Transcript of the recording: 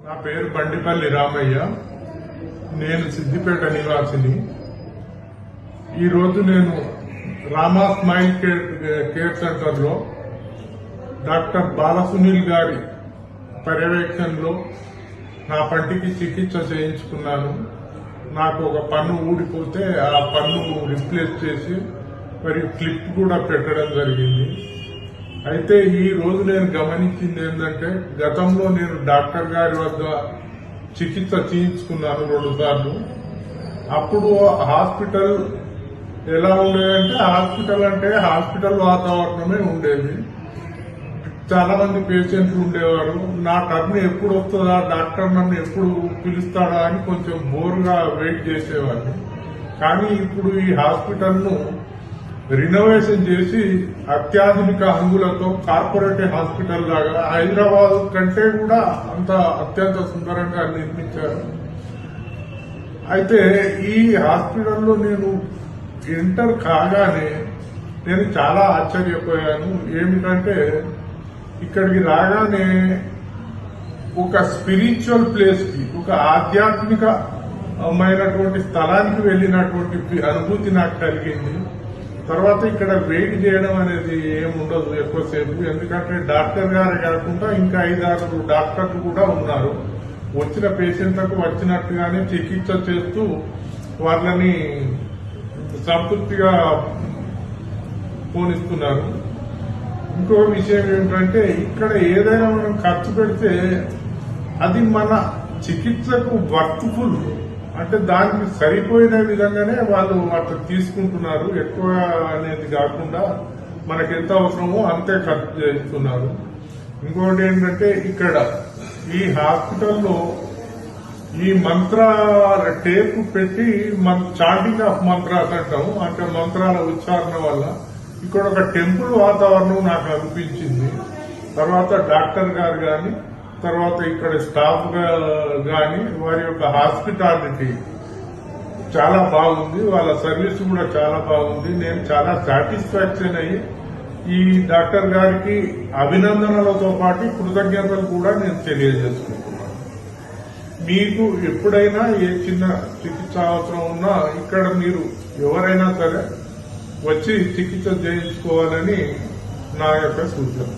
నా పేరు బండిపల్లి రామయ్య. నేను సిద్దిపేట నివాసిని. ఈరోజు నేను రామా స్మైల్ కేర్ సెంటర్లో డాక్టర్ బాలసునీల్ గారి పర్యవేక్షణలో నా పంటికి చికిత్స చేయించుకున్నాను. నాకు ఒక పన్ను ఊడిపోతే ఆ పన్ను రీప్లేస్ చేసి మరియు క్లిప్ కూడా పెట్టడం జరిగింది. అయితే ఈ రోజు నేను గమనించింది ఏంటంటే, గతంలో నేను డాక్టర్ గారి వద్ద చికిత్స చేయించుకున్నాను 2 సార్లు. అప్పుడు హాస్పిటల్ ఎలా ఉండేదంటే, హాస్పిటల్ వాతావరణమే ఉండేది. చాలా మంది పేషెంట్లు ఉండేవారు. నా టర్న్ ఎప్పుడు వస్తుందా, డాక్టర్ నన్ను ఎప్పుడు పిలుస్తాడా అని కొంచెం బోర్గా వెయిట్ చేసేవాడిని. కానీ ఇప్పుడు ఈ హాస్పిటల్ను రినోవేషన్ చేసి అత్యాధునిక హంగులతో కార్పొరేట్ హాస్పిటల్ లాగా హైదరాబాద్ కంటే కూడా అంత అత్యంత సుందరంగా నిర్మించారు. అయితే ఈ హాస్పిటల్లో నేను ఎంటర్ కాగానే నేను చాలా ఆశ్చర్యపోయాను. ఏమిటంటే, ఇక్కడికి రాగానే ఒక స్పిరిచువల్ ప్లేస్ కి, ఒక ఆధ్యాత్మికమైనటువంటి స్థలానికి వెళ్ళినటువంటి అనుభూతి నాకు కలిగింది. తర్వాత ఇక్కడ వెయిట్ చేయడం అనేది ఏముండదు ఎక్కువసేపు. ఎందుకంటే డాక్టర్ గారు కాకుండా ఇంకా 5-6 డాక్టర్లు కూడా ఉన్నారు. వచ్చిన పేషెంట్లకు వచ్చినట్టుగానే చికిత్స చేస్తూ వాళ్ళని సంతృప్తిగా పోనిస్తున్నారు. ఇంకో విషయం ఏమిటంటే, ఇక్కడ ఏదైనా మనం ఖర్చు పెడితే అది మన చికిత్సకు వర్త్ఫుల్, అంటే దానికి సరిపోయిన విధంగానే వాళ్ళు అట్లా తీసుకుంటున్నారు. ఎక్కువ అనేది కాకుండా మనకి ఎంత అవసరమో అంతే ఖర్చు చేస్తున్నారు. ఇంకోటి ఏంటంటే, ఇక్కడ ఈ హాస్పిటల్లో ఈ మంత్రాల టేపు పెట్టి చాంటింగ్ ఆఫ్ మంత్రాస్ అంటాము, అంటే మంత్రాల ఉచ్చారణ వల్ల ఇక్కడ ఒక టెంపుల్ వాతావరణం నాకు అనిపించింది. తర్వాత డాక్టర్ గారు గాని, తర్వాత ఇక్కడ స్టాఫ్ గాని వారి యొక్క హాస్పిటాలిటీ చాలా బాగుంది. వాళ్ళ సర్వీస్ కూడా చాలా బాగుంది. నేను చాలా సాటిస్ఫాక్షన్ అయ్యి ఈ డాక్టర్ గారికి అభినందనలతో పాటు కృతజ్ఞతలు కూడా నేను తెలియజేసుకుంటున్నాను. మీకు ఎప్పుడైనా ఏ చిన్న చికిత్స అవసరం ఉన్నా ఇక్కడ మీరు ఎవరైనా సరే వచ్చి చికిత్స చేయించుకోవాలని నా యొక్క సూచన.